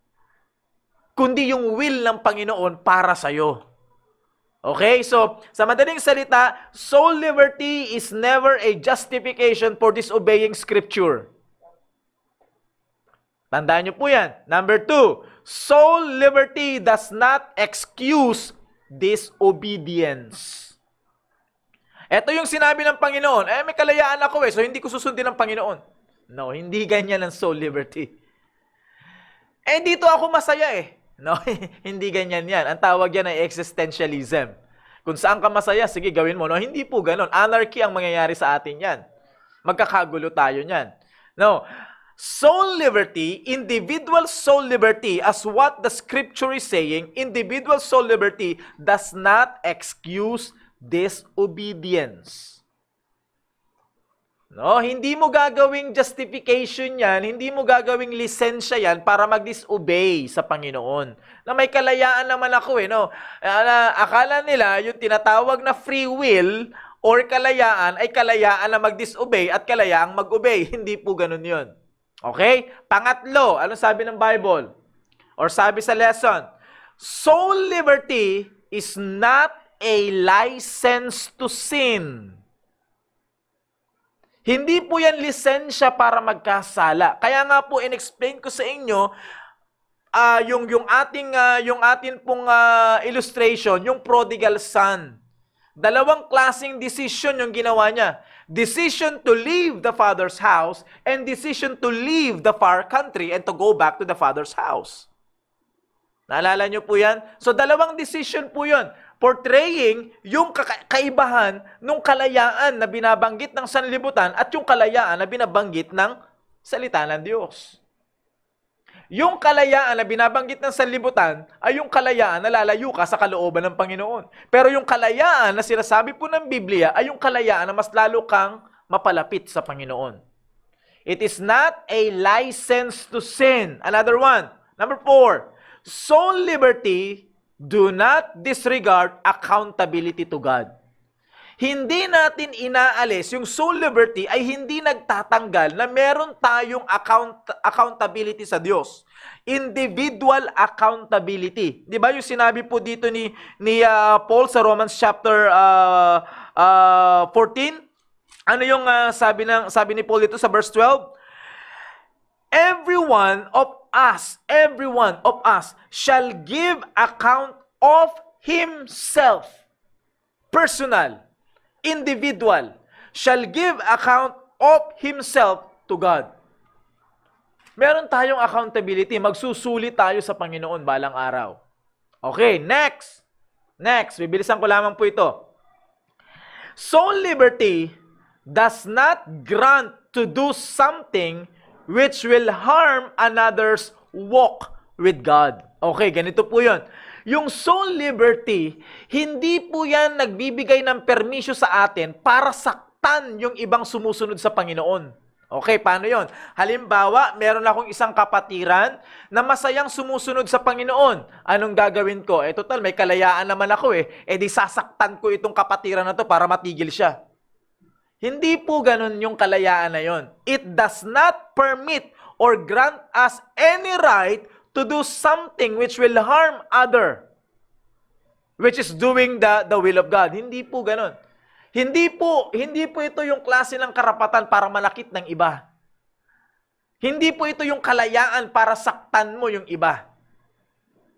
kundi yung will ng Panginoon para sa iyo. Okay? So, sa madaling salita, soul liberty is never a justification for disobeying Scripture. Tandaan niyo po yan. Number 2, soul liberty does not excuse disobedience. Ito yung sinabi ng Panginoon, may kalayaan ako so hindi ko susundin ng Panginoon. No, hindi ganyan ang soul liberty. Dito ako masaya No, hindi ganyan yan. Ang tawag yan ay existentialism. Kung saan ka masaya, sige gawin mo. No, hindi po ganon. Anarchy ang mangyayari sa atin yan. Magkakagulo tayo niyan. No, soul liberty, individual soul liberty, as what the Scripture is saying, individual soul liberty does not excuse disobedience. No, hindi mo gagawing justification yan, hindi mo gagawing lisensya yan para mag-disobey sa Panginoon. Na may kalayaan naman ako no. Akala nila yung tinatawag na free will or kalayaan ay kalayaan na mag-disobey at kalayaang mag-obey. Hindi po ganun yun. Okay? Pangatlo, ano sabi ng Bible? Or sabi sa lesson, soul liberty is not a license to sin. Hindi po yan lisensya para magkasala. Kaya nga po in-explain ko sa inyo yung ating pong illustration, yung prodigal son. Dalawang klaseng decision yung ginawa niya. Decision to leave the father's house and decision to leave the far country and to go back to the father's house. Naalala niyo po yan? So dalawang decision po yun. Portraying yung kaibahan ng kalayaan na binabanggit ng sanlibutan at yung kalayaan na binabanggit ng salita ng Diyos. Yung kalayaan na binabanggit ng sanlibutan ay yung kalayaan na lalayo ka sa kalooban ng Panginoon. Pero yung kalayaan na sinasabi po ng Biblia ay yung kalayaan na mas lalo kang mapalapit sa Panginoon. It is not a license to sin. Another one. Number 4. Soul liberty do not disregard accountability to God. Hindi natin inaalis, yung soul liberty ay hindi nagtatanggal na meron tayong accountability sa Diyos. Individual accountability. Di ba yung sinabi po dito ni Paul sa Romans chapter 14? Ano yung sabi ni Paul dito sa verse 12? Everyone of us shall give account of himself. Personal, individual, shall give account of himself to God. Meron tayong accountability. Magsusulit tayo sa Panginoon balang araw. Okay, next. Bibilisan ko lamang po ito. Soul liberty does not grant to do something which will harm another's walk with God. Okay, ganito po yun. Yung soul liberty, hindi po yan nagbibigay ng permisyo sa atin para saktan yung ibang sumusunod sa Panginoon. Okay, paano yon? Halimbawa, meron akong isang kapatiran na masayang sumusunod sa Panginoon. Anong gagawin ko? Total, may kalayaan naman ako di sasaktan ko itong kapatiran na to para matigil siya. Hindi po ganun yung kalayaan na yon. It does not permit or grant us any right to do something which will harm other, which is doing the will of God. Hindi po ganun. Hindi po ito yung klase ng karapatan para manakit ng iba. Hindi po ito yung kalayaan para saktan mo yung iba.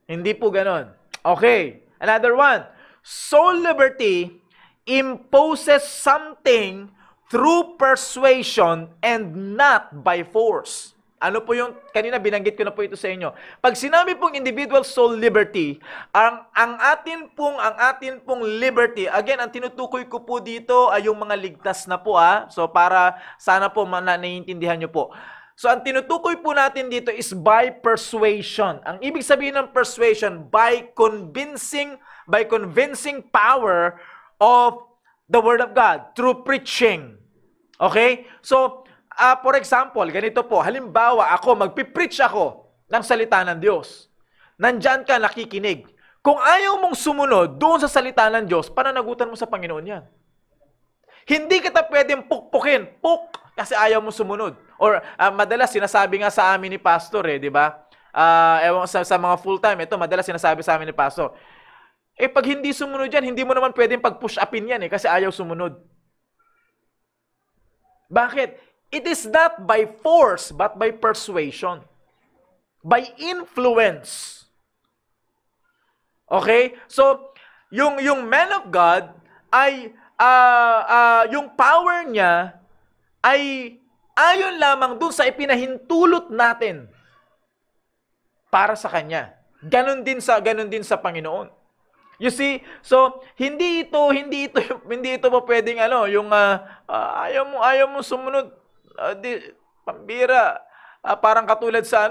Hindi po ganun. Okay, another one. Soul liberty imposes something through persuasion and not by force. Ano po yung, kanina binanggit ko na po ito sa inyo. Pag sinabi pong individual soul liberty, ang atin pong liberty, again, ang tinutukoy ko po dito ay yung mga ligtas na po. So by sana po naiintindihan nyo po. So ang tinutukoy po natin dito is by persuasion. Ang ibig sabihin ng persuasion, by convincing power of the Word of God through preaching. Okay? So, for example, ganito po, halimbawa magpipreach ako ng salita ng Diyos. Nandyan ka nakikinig. Kung ayaw mong sumunod doon sa salita ng Diyos, pananagutan mo sa Panginoon yan. Hindi kita pwedeng pukpukin, kasi ayaw mong sumunod. Or madalas sinasabi nga sa amin ni Pastor, di ba? Ewan sa mga full-time, ito madalas sinasabi sa amin ni Pastor. Pag hindi sumunod yan, hindi mo naman pwedeng pag-push upin yan kasi ayaw sumunod. Bakit? It is not by force, but by persuasion. By influence. Okay? So, yung man of God ay, yung power niya ay ayon lamang dun sa ipinahintulot natin para sa Kanya. Ganon din sa Panginoon. You see, so hindi ito po pwedeng yung ayaw mo sumunod. Pambira. Parang katulad sa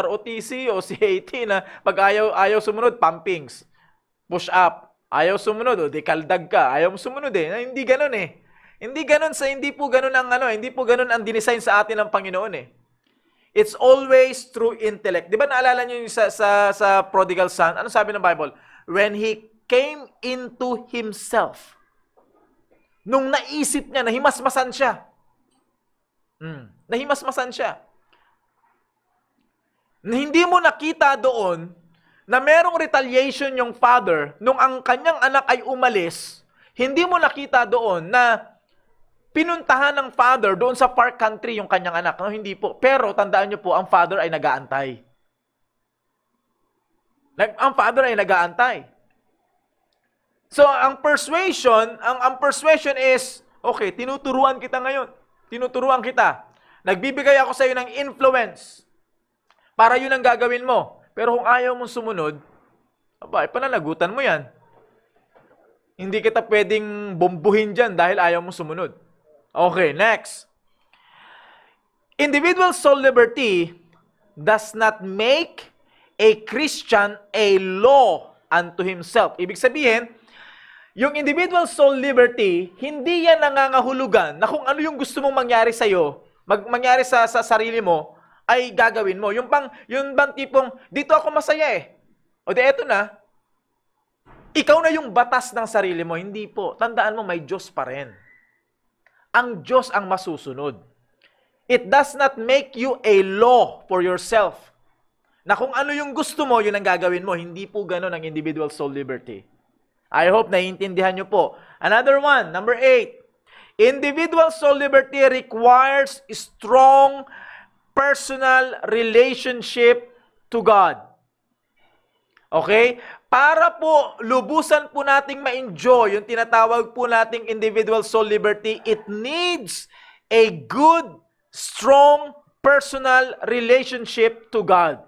ROTC o CAT na pag ayaw sumunod, pumpings. Push up. Ayaw sumunod, di kaldag ka. Ayaw mo sumunod Hindi ganoon Hindi po ganoon ang dinesign sa atin ng Panginoon It's always through intellect. Di ba naalala niyo yung sa prodigal son? Ano sabi ng Bible? When he came into himself. Nung naisip niya, nahimasmasan siya. Nahimasmasan siya. Hindi mo nakita doon na merong retaliation yung father nung ang kanyang anak ay umalis. Hindi mo nakita doon na pinuntahan ng father doon sa far country yung kanyang anak. No, hindi po. Pero tandaan niyo po, ang father ay nag-aantay. Ang father ay nag-aantay. So, ang persuasion is, okay, tinuturuan kita ngayon. Tinuturuan kita. Nagbibigay ako sa iyo ng influence para yun ang gagawin mo. Pero kung ayaw mong sumunod, pananagutan mo yan. Hindi kita pwedeng bombuhin dyan dahil ayaw mong sumunod. Okay, next. Individual soul liberty does not make a Christian a law unto himself. Ibig sabihin, yung individual soul liberty, hindi yan nangangahulugan na kung ano yung gusto mong mangyari sa'yo, mangyari sa sarili mo, ay gagawin mo. Yung bang tipong, dito ako masaya O di eto na, ikaw na yung batas ng sarili mo. Hindi po. Tandaan mo, may Diyos pa rin. Ang Diyos ang masusunod. It does not make you a law for yourself. Na kung ano yung gusto mo, yun ang gagawin mo. Hindi po ganun ang individual soul liberty. I hope naiintindihan nyo po. Another one, number 8. Individual soul liberty requires strong personal relationship to God. Okay? Para po lubusan po nating ma-enjoy yung tinatawag po nating individual soul liberty, it needs a good, strong personal relationship to God.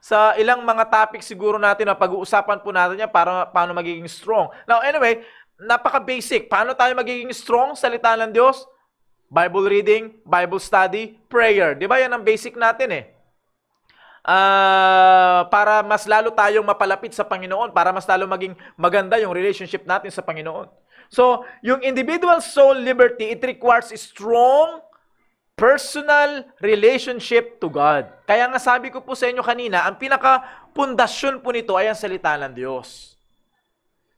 Sa ilang mga topics siguro natin na pag-uusapan po natin yan para paano magiging strong. Now, anyway, napaka-basic. Paano tayo magiging strong sa salita ng Diyos? Bible reading, Bible study, prayer. Di ba yan ang basic natin para mas lalo tayong mapalapit sa Panginoon, para mas lalo maging maganda yung relationship natin sa Panginoon. So, yung individual soul liberty, it requires strong personal relationship to God. Kaya nga sabi ko po sa inyo kanina, ang pinaka-pundasyon po nito ay ang salita ng Diyos.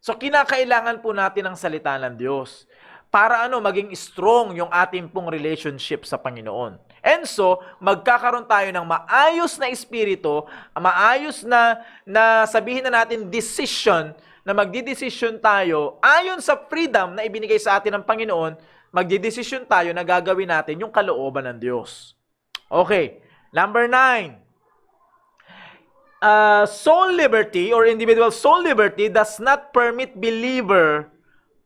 So, kinakailangan po natin ang salita ng Diyos para maging strong yung ating pong relationship sa Panginoon. And so, magkakaroon tayo ng maayos na espiritu, maayos na sabihin na natin decision, na magdidesisyon tayo ayon sa freedom na ibinigay sa atin ng Panginoon, magdidesisyon tayo na gagawin natin yung kalooban ng Diyos. Okay. Number 9. soul liberty or individual soul liberty does not permit believer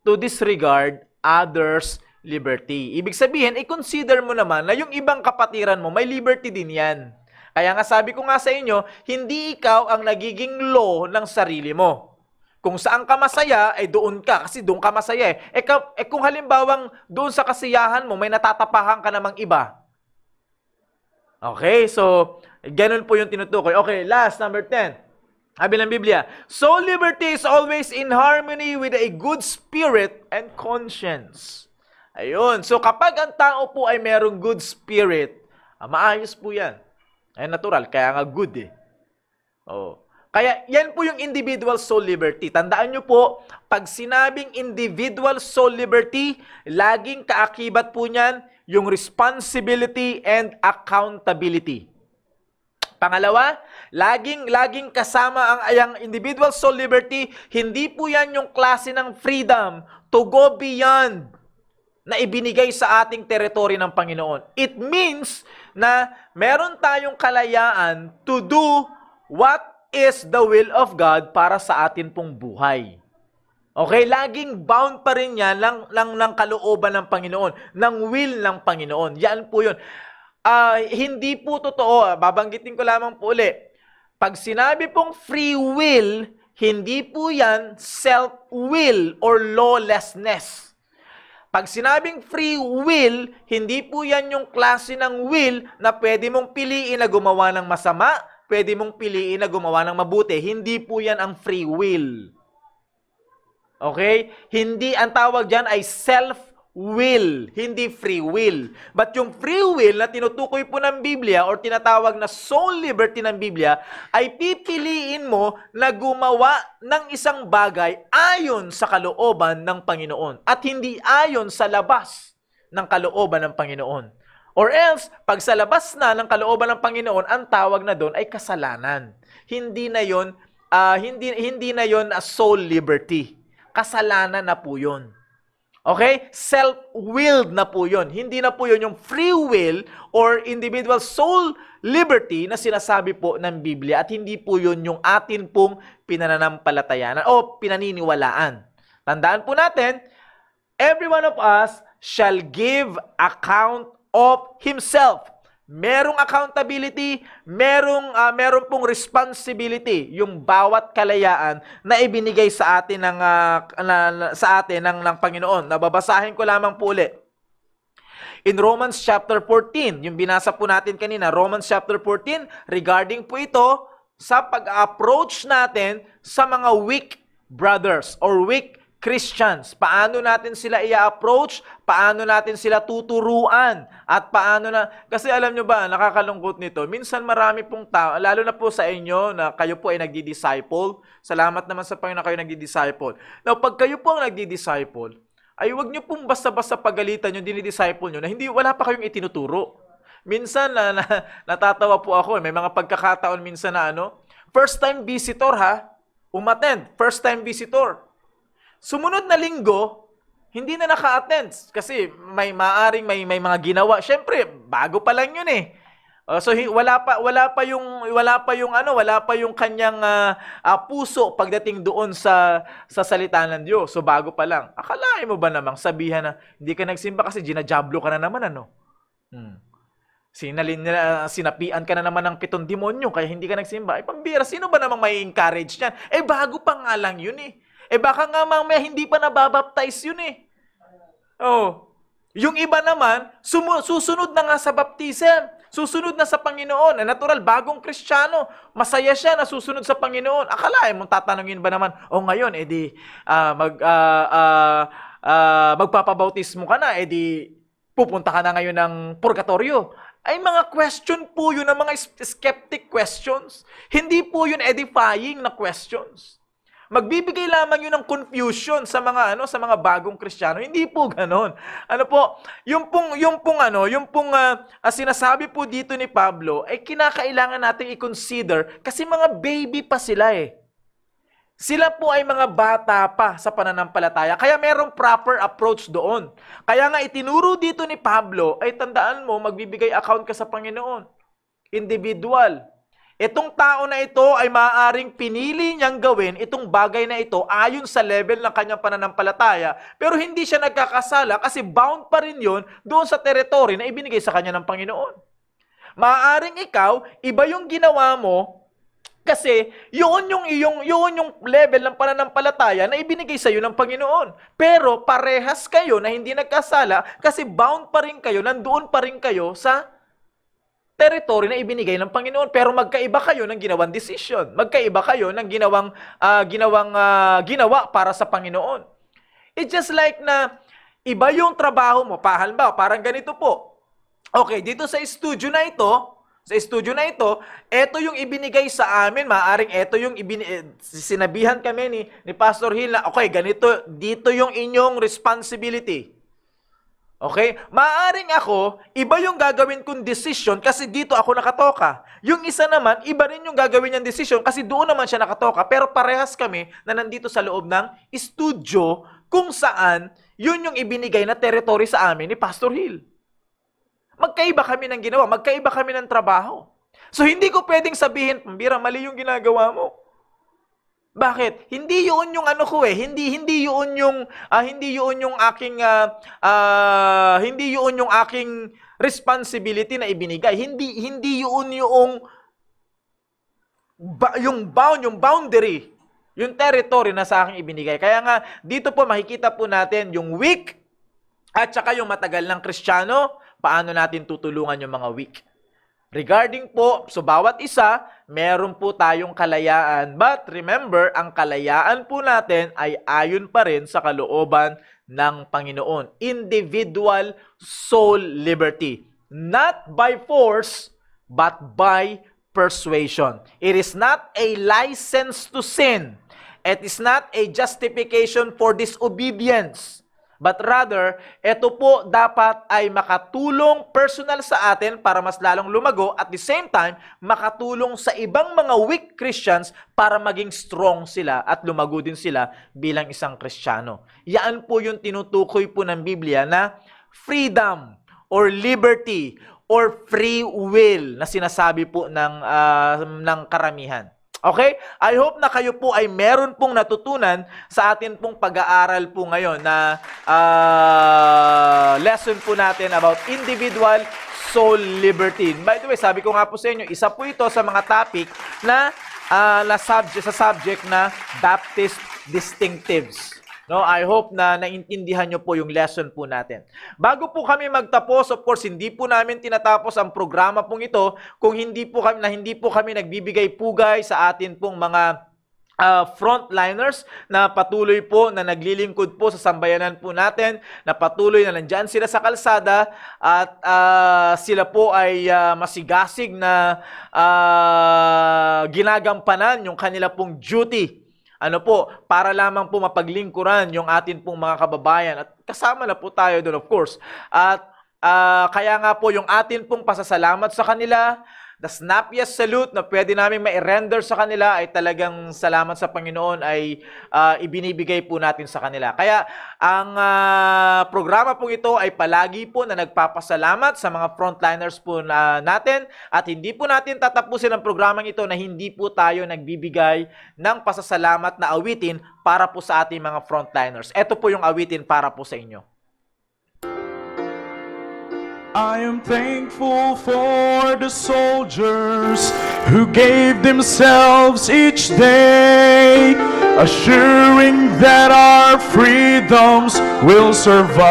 to disregard others' liberty. Ibig sabihin, i-consider mo naman na yung ibang kapatiran mo, may liberty din yan. Kaya nga sabi ko nga sa inyo, hindi ikaw ang nagiging law ng sarili mo. Kung saan ka masaya, ay doon ka. Kasi doon ka masaya eh. Kung halimbawang doon sa kasiyahan mo, may natatapahan ka namang iba. Okay, so, ganun po yung tinutukoy. Okay, last, number 10. Sabi ng Biblia, soul liberty is always in harmony with a good spirit and conscience. Ayun. So, kapag ang tao po ay merong good spirit, maayos po yan. Ay, natural. Kaya nga good eh. Oh. Kaya yan po yung individual soul liberty. Tandaan nyo po, pag sinabing individual soul liberty, laging kaakibat po niyan yung responsibility and accountability. Pangalawa, laging kasama ang individual soul liberty, hindi po yan yung klase ng freedom to go beyond na ibinigay sa ating teritoryo ng Panginoon. It means na meron tayong kalayaan to do what is the will of God para sa atin pong buhay. Okay? Laging bound pa rin yan ng kalooban ng Panginoon, ng will ng Panginoon. Yan po yun. Hindi po totoo. Babanggitin ko lamang po uli. Pag sinabi pong free will, hindi po yan self-will or lawlessness. Pag sinabing free will, hindi po yan yung klase ng will na pwede mong piliin na gumawa ng masama, pwede mong piliin na gumawa ng mabuti. Hindi po yan ang free will. Okay? Hindi, ang tawag dyan ay self-will, hindi free will. But yung free will na tinutukoy po ng Biblia or tinatawag na soul liberty ng Biblia, ay pipiliin mo na gumawa ng isang bagay ayon sa kalooban ng Panginoon at hindi ayon sa labas ng kalooban ng Panginoon. Or else, pag sa labas na ng kalooban ng Panginoon, ang tawag na doon ay kasalanan. Hindi na yon hindi na yon soul liberty. Kasalanan na po yun. Okay? Self-willed na po yun. Hindi na po yun yung free will or individual soul liberty na sinasabi po ng Biblia at hindi po yun yung atin pong pinananampalatayanan o pinaniniwalaan. Tandaan po natin, every one of us shall give account of himself. Merong accountability, merong pong responsibility yung bawat kalayaan na ibinigay sa atin ng Panginoon. Nababasahin ko lamang po ulit. In Romans chapter 14, yung binasa po natin kanina, Romans chapter 14, regarding po ito sa pag-approach natin sa mga weak brothers or weak Christians. Paano natin sila i-approach? Paano natin sila tuturuan? At paano na... Kasi alam nyo ba, nakakalungkot nito. Minsan marami pong tao, lalo na po sa inyo na kayo po ay nagdi-disciple. Salamat naman sa Panginoon na kayo nagdi-disciple. Now, pag kayo po ang nagdi-disciple, ay huwag nyo pong basta-basta pagalitan yung dinidisciple nyo na wala pa kayong itinuturo. Minsan, natatawa po ako. May mga pagkakataon minsan na first-time visitor umattend. First-time visitor. Sumunod na linggo, hindi na naka-attend kasi may mga ginawa. Syempre, bago pa lang 'yun eh. So wala pa yung kanyang puso pagdating doon sa salita ng Diyos. So bago pa lang. Akalain mo ba namang sabihan na hindi ka nagsimba kasi ginajablo ka na naman Sinapian ka na naman ng 7 demonyo kaya hindi ka nagsimba. Ay pambira, sino ba namang may encourage niyan? Bago pa nga lang 'yun eh. Baka nga mamaya hindi pa nababaptize yun eh. Yung iba naman, susunod na nga sa baptism. Susunod na sa Panginoon. Natural, bagong Kristiyano. Masaya siya na susunod sa Panginoon. Akalain mo, tatanungin ba naman, ngayon, magpapabautismo ka na, pupunta ka na ngayon ng purgatorio. Ay mga question po yun, ng mga skeptic questions. Hindi po yun edifying na questions. Magbibigay lamang yun ng confusion sa mga bagong Kristiyano. Hindi po ganoon. Sinasabi po dito ni Pablo ay kinakailangan nating i-consider kasi mga baby pa sila eh. Sila po ay mga bata pa sa pananampalataya. Kaya merong proper approach doon. Kaya nga itinuro dito ni Pablo ay tandaan mo, magbibigay account ka sa Panginoon. Individual. Itong tao na ito ay maaaring pinili niyang gawin itong bagay na ito ayon sa level ng kanyang pananampalataya, pero hindi siya nagkakasala kasi bound pa rin yun doon sa territory na ibinigay sa kanya ng Panginoon. Maaaring ikaw, iba yung ginawa mo kasi yun yung level ng pananampalataya na ibinigay sa iyo ng Panginoon. Pero parehas kayo na hindi nagkasala kasi bound pa rin kayo, nandoon pa rin kayo sa territory na ibinigay ng Panginoon. Pero magkaiba kayo ng ginawang decision. Magkaiba kayo ng ginawa para sa Panginoon. It's just like na iba yung trabaho mo. Halimbawa, parang ganito po. Okay, dito sa studio na ito, ito yung ibinigay sa amin. Maaring ito yung sinabihan kami ni Pastor Hill na, okay, ganito, dito yung inyong responsibility. Okay? Maaring ako, iba yung gagawin kong decision kasi dito ako nakatoka. Yung isa naman, iba rin yung gagawin niyang decision kasi doon naman siya nakatoka. Pero parehas kami na nandito sa loob ng studio kung saan yun yung ibinigay na territory sa amin ni Pastor Hill. Magkaiba kami ng ginawa, magkaiba kami ng trabaho. So hindi ko pwedeng sabihin, Pambira, mali yung ginagawa mo. Bakit? Hindi yun yung ano ko eh. Hindi yun yung aking responsibility na ibinigay. Hindi yun yung boundary, yung territory na sa aking ibinigay. Kaya nga dito po makikita po natin yung weak at saka yung matagal ng Kristiyano, paano natin tutulungan yung mga weak. Regarding po, so bawat isa, meron po tayong kalayaan. But remember, ang kalayaan po natin ay ayon pa rin sa kalooban ng Panginoon. Individual soul liberty. Not by force, but by persuasion. It is not a license to sin. It is not a justification for disobedience. But rather, ito po dapat ay makatulong personal sa atin para mas lalong lumago at the same time, makatulong sa ibang mga weak Christians para maging strong sila at lumago din sila bilang isang Kristiyano. Yan po yung tinutukoy po ng Biblia na freedom or liberty or free will na sinasabi po ng karamihan. Okay? I hope na kayo po ay meron pong natutunan sa atin pong pag-aaral po ngayon na lesson po natin about individual soul liberty. By the way, sabi ko nga po sa inyo, isa po ito sa mga topic na subject na Baptist distinctives. No, I hope na naintindihan nyo po yung lesson po natin. Bago po kami magtapos, of course, hindi po namin tinatapos ang programa pong ito kung hindi po kami nagbibigay pugay sa atin pong mga frontliners na patuloy po na naglilingkod po sa sambayanan po natin, na patuloy na nandyan sila sa kalsada at sila po ay masigasig na ginagampanan yung kanila pong duty. Para lamang po mapaglingkuran yung atin pong mga kababayan. At kasama na po tayo doon, of course. At kaya nga po yung atin pong pasasalamat sa kanila, the snappiest salute na pwede namin ma-render sa kanila ay talagang salamat sa Panginoon ay ibinibigay po natin sa kanila. Kaya ang programa po ito ay palagi po na nagpapasalamat sa mga frontliners po natin at hindi po natin tatapusin ang programang ito na hindi po tayo nagbibigay ng pasasalamat na awitin para po sa ating mga frontliners. Ito po yung awitin para po sa inyo. I am thankful for the soldiers who gave themselves each day, assuring that our freedoms will survive.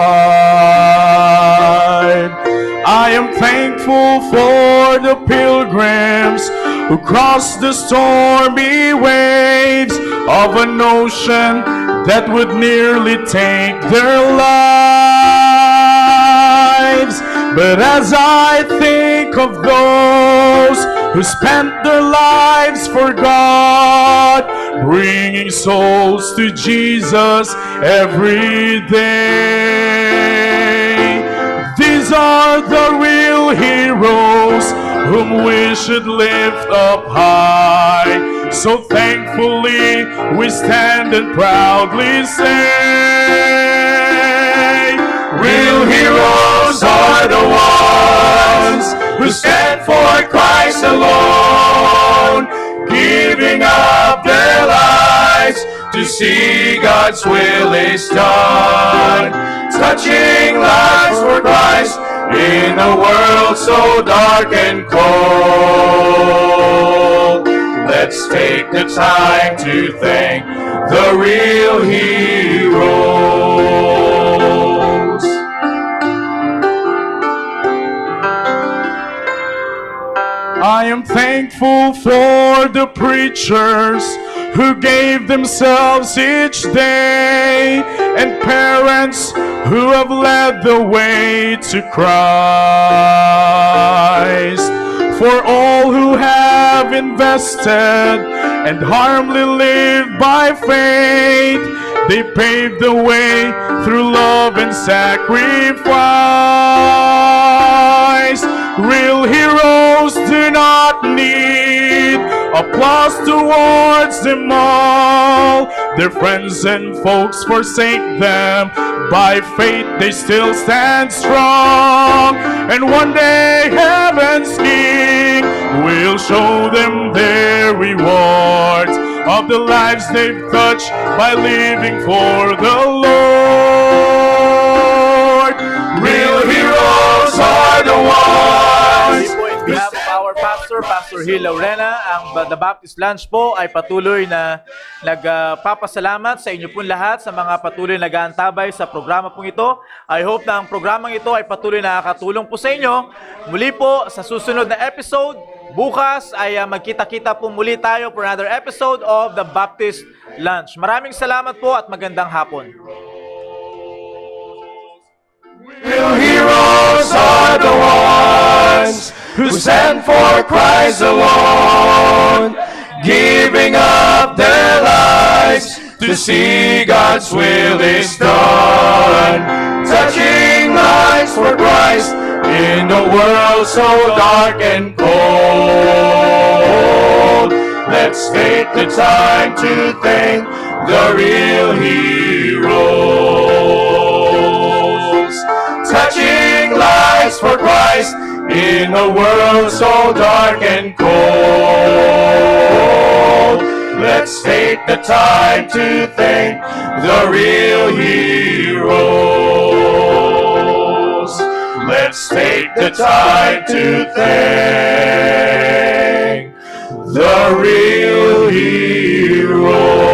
I am thankful for the pilgrims who crossed the stormy waves of an ocean that would nearly take their lives. But as I think of those who spent their lives for God, bringing souls to Jesus every day, these are the real heroes whom we should lift up high. So thankfully we stand and proudly say, real heroes are the ones who stand for Christ alone. to see God's will is done. Touching lives for Christ in a world so dark and cold. Let's take the time to thank the real heroes. I am thankful for the preachers who gave themselves each day, and parents who have led the way to Christ. For all who have invested and harmlessly lived by faith, they paved the way through love and sacrifice. Real heroes do not need applause towards them all. Their friends and folks forsake them. By faith they still stand strong. And one day heaven's King will show them their rewards of the lives they've touched by living for the Lord. Real heroes are the ones. On behalf of our pastor, Pastor Gil Laurena, ang The Baptist Lunch po ay patuloy na nagpapasalamat sa inyo pong lahat sa mga patuloy na nag-aantabay sa programa pong ito. I hope na ang programang ito ay patuloy na nakakatulong po sa inyo. Muli po sa susunod na episode, bukas ay magkita-kita po muli tayo for another episode of The Baptist Lunch. Maraming salamat po at magandang hapon. Real heroes are the ones who stand for Christ alone, giving up their lives to see God's will is done. Touching lives for Christ in a world so dark and cold. Let's take the time to thank the real heroes. Touching lives for Christ in a world so dark and cold. Let's take the time to thank the real heroes. Let's take the time to thank the real heroes.